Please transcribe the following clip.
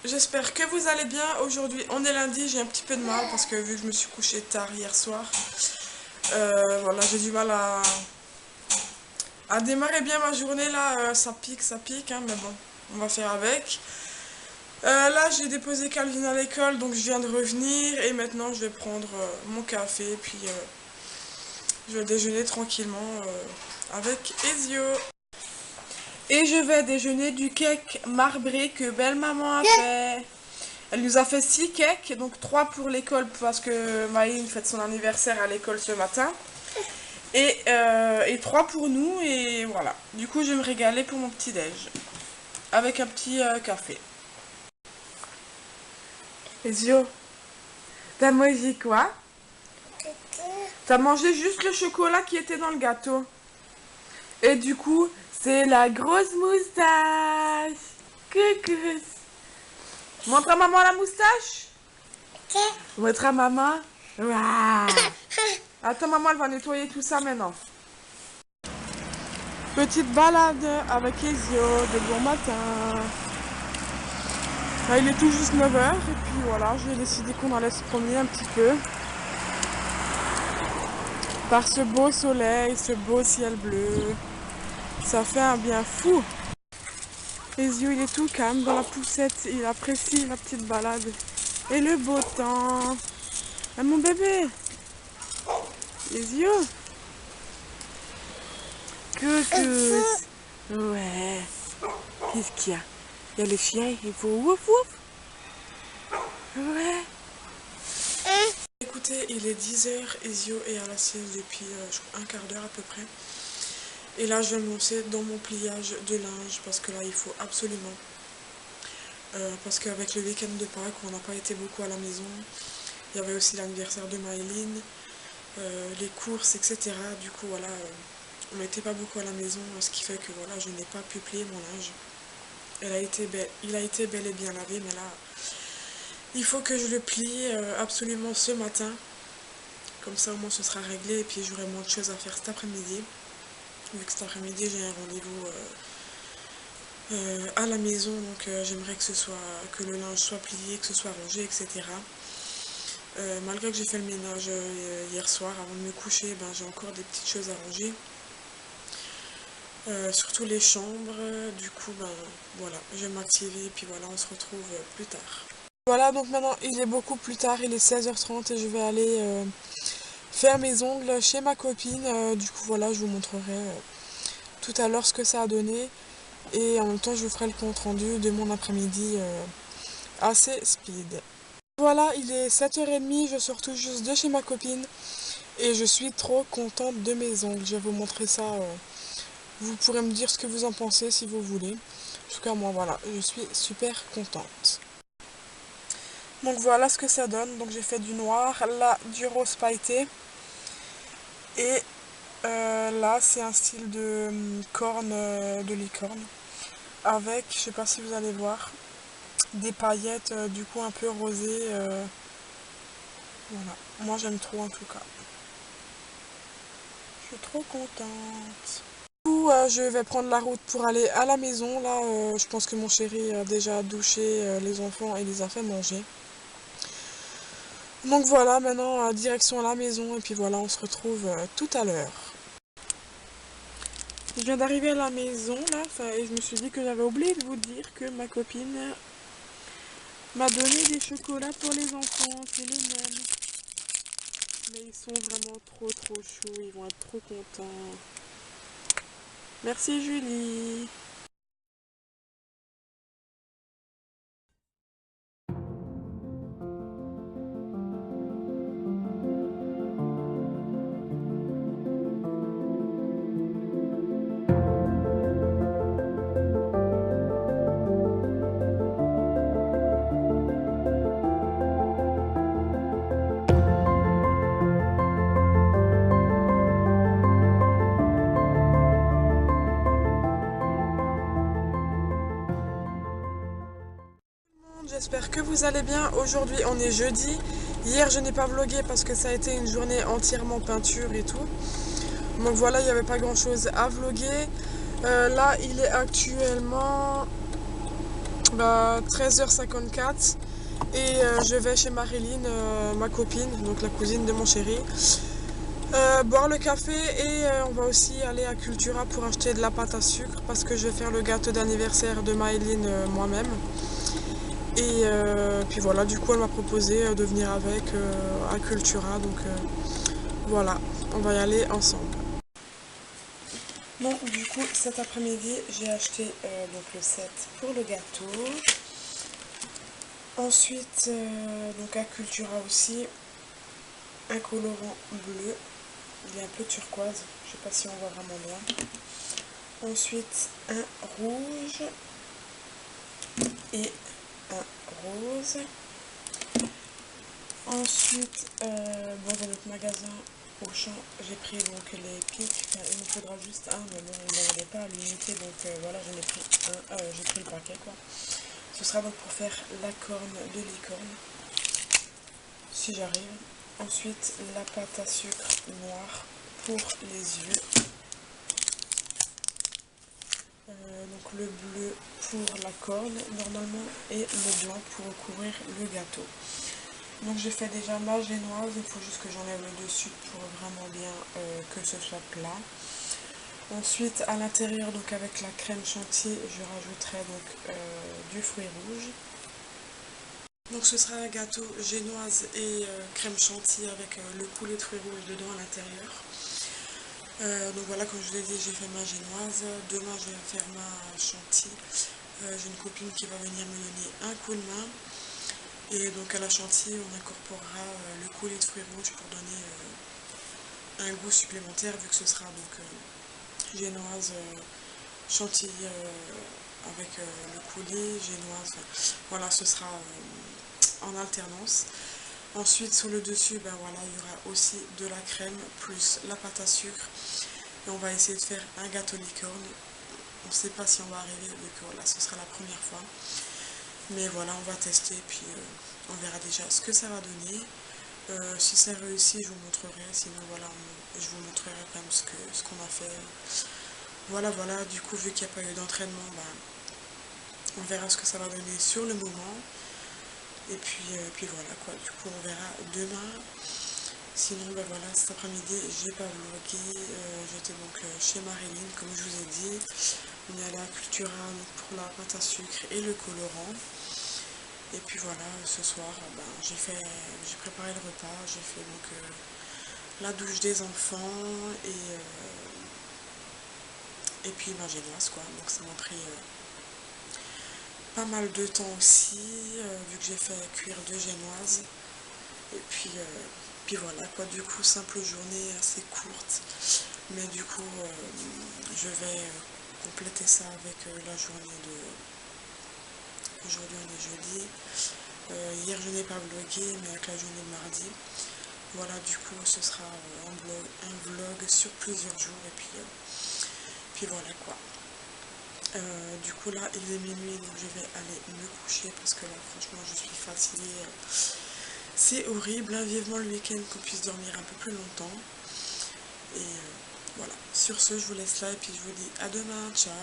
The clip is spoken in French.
J'espère que vous allez bien. Aujourd'hui, on est lundi, j'ai un petit peu de mal parce que vu que je me suis couchée tard hier soir, voilà, j'ai du mal à démarrer bien ma journée là. Ça pique, hein, mais bon, on va faire avec. Là, j'ai déposé Calvin à l'école, donc je viens de revenir et maintenant je vais prendre mon café, puis je vais déjeuner tranquillement avec Ezio. Et je vais déjeuner du cake marbré que belle-maman a fait. Elle nous a fait 6 cakes, donc 3 pour l'école parce que Maïline fête son anniversaire à l'école ce matin. Et 3 pour nous, et voilà. Du coup, je vais me régaler pour mon petit-déj. Avec un petit café. Ezio, t'as mangé quoi? T'as mangé juste le chocolat qui était dans le gâteau. Et du coup, c'est la grosse moustache. Coucou. Montre à maman la moustache. Montre à maman. Waouh. Attends, maman, elle va nettoyer tout ça maintenant. Petite balade avec Ezio de bon matin. Là, il est tout juste 9 h et puis voilà, j'ai décidé qu'on allait se promener un petit peu. Par ce beau soleil, ce beau ciel bleu. Ça fait un bien fou. Ezio, il est tout calme dans la poussette. Il apprécie la petite balade. Et le beau temps. Ah, mon bébé. Ezio. Coucou. Ouais. Qu'est-ce qu'il y a? Il y a les chiens, il faut ouf ouf. Ouais. Écoutez, il est 10 h, Ezio est à la sieste depuis un quart d'heure à peu près. Et là, je vais me lancer dans mon pliage de linge parce que là, il faut absolument. Parce qu'avec le week-end de Pâques, on n'a pas été beaucoup à la maison. Il y avait aussi l'anniversaire de Maëline, les courses, etc. Du coup, voilà, on n'était pas beaucoup à la maison, ce qui fait que voilà, je n'ai pas pu plier mon linge. Il a été bel et bien lavé, mais là, il faut que je le plie absolument ce matin. Comme ça, au moins, ce sera réglé et puis j'aurai moins de choses à faire cet après-midi. Vu que cet après-midi, j'ai un rendez-vous à la maison, donc j'aimerais que le linge soit plié, que ce soit rangé, etc. Malgré que j'ai fait le ménage hier soir, avant de me coucher, ben, j'ai encore des petites choses à ranger. Surtout les chambres, du coup, ben voilà, je vais m'activer et puis voilà, on se retrouve plus tard. Voilà, donc maintenant il est beaucoup plus tard, il est 16 h 30 et je vais aller faire mes ongles chez ma copine. Du coup, voilà, je vous montrerai tout à l'heure ce que ça a donné. Et en même temps, je vous ferai le compte rendu de mon après-midi assez speed. Voilà, il est 7 h 30, je sors tout juste de chez ma copine. Et je suis trop contente de mes ongles. Je vais vous montrer ça. Vous pourrez me dire ce que vous en pensez si vous voulez. En tout cas, moi, voilà, je suis super contente. Donc voilà ce que ça donne. Donc j'ai fait du noir, là du rose pailleté. Et là, c'est un style de corne, de licorne. Avec, je sais pas si vous allez voir, des paillettes du coup un peu rosées. Voilà, moi j'aime trop en tout cas. Je suis trop contente. Du coup, je vais prendre la route pour aller à la maison. Là, je pense que mon chéri a déjà douché les enfants et les a fait manger. Donc voilà, maintenant direction à la maison et puis voilà, on se retrouve tout à l'heure. Je viens d'arriver à la maison là, et je me suis dit que j'avais oublié de vous dire que ma copine m'a donné des chocolats pour les enfants, c'est les mêmes. Mais ils sont vraiment trop choux, ils vont être trop contents. Merci Julie. J'espère que vous allez bien. Aujourd'hui on est jeudi. Hier je n'ai pas vlogué parce que ça a été une journée entièrement peinture et tout. Donc voilà, il n'y avait pas grand chose à vloguer. Là il est actuellement Bah 13h54 et je vais chez Marilyn, ma copine, donc la cousine de mon chéri, boire le café et on va aussi aller à Cultura pour acheter de la pâte à sucre parce que je vais faire le gâteau d'anniversaire de Marilyn moi-même. Et puis voilà, du coup elle m'a proposé de venir avec à Cultura, donc voilà, on va y aller ensemble. Bon, du coup cet après-midi j'ai acheté donc le set pour le gâteau. Ensuite, donc à Cultura aussi, un colorant bleu, il est un peu turquoise, je sais pas si on voit vraiment bien. Ensuite, un rouge et un rose. Ensuite, bon, dans notre magasin Auchan, j'ai pris donc les pics. Enfin, il me faudra juste un, mais bon, on n'en avait pas à l'unité, donc voilà, j'en ai pris un, j'ai pris le paquet quoi. Ce sera donc pour faire la corne de licorne, si j'arrive. Ensuite, la pâte à sucre noire pour les yeux. Donc le bleu pour la corne normalement et le blanc pour recouvrir le gâteau. Donc j'ai fait déjà ma génoise, il faut juste que j'enlève le dessus pour vraiment bien que ce soit plat. Ensuite à l'intérieur, donc avec la crème chantilly, je rajouterai donc du fruit rouge. Donc ce sera un gâteau génoise et crème chantilly avec le poulet de fruits rouges dedans à l'intérieur. Donc voilà, comme je vous l'ai dit, j'ai fait ma génoise. Demain je vais faire ma chantilly. J'ai une copine qui va venir me donner un coup de main. Et donc à la chantilly, on incorporera le coulis de fruits rouges pour donner un goût supplémentaire, vu que ce sera donc génoise, chantilly avec le coulis, génoise. Voilà, ce sera en alternance. Ensuite sur le dessus, ben voilà, il y aura aussi de la crème plus la pâte à sucre. Et on va essayer de faire un gâteau licorne. On ne sait pas si on va arriver, vu que voilà, ce sera la première fois. Mais voilà, on va tester, puis on verra déjà ce que ça va donner. Si ça réussit, je vous montrerai. Sinon, voilà, je vous montrerai quand même ce qu'on a fait. Voilà, voilà, du coup, vu qu'il n'y a pas eu d'entraînement, ben, on verra ce que ça va donner sur le moment. Et puis voilà, quoi. Du coup, on verra demain. Sinon, ben voilà, cet après-midi, j'ai pas vlogué. J'étais donc chez Marilyn, comme je vous ai dit. On est allé à Cultura pour la pâte à sucre et le colorant. Et puis voilà, ce soir, ben, j'ai préparé le repas, j'ai fait donc la douche des enfants et puis ma génoise quoi. Donc ça m'a pris pas mal de temps aussi, vu que j'ai fait cuire 2 génoises. Et puis voilà quoi, du coup simple journée assez courte. Mais du coup je vais compléter ça avec la journée de... Aujourd'hui on est jeudi. Hier je n'ai pas vlogué, mais avec la journée de mardi. Voilà, du coup ce sera un vlog sur plusieurs jours et puis voilà quoi. Du coup là il est minuit, donc je vais aller me coucher parce que là franchement je suis fatiguée. C'est horrible, hein, vivement le week-end qu'on puisse dormir un peu plus longtemps. Et voilà, sur ce je vous laisse là et puis je vous dis à demain, ciao.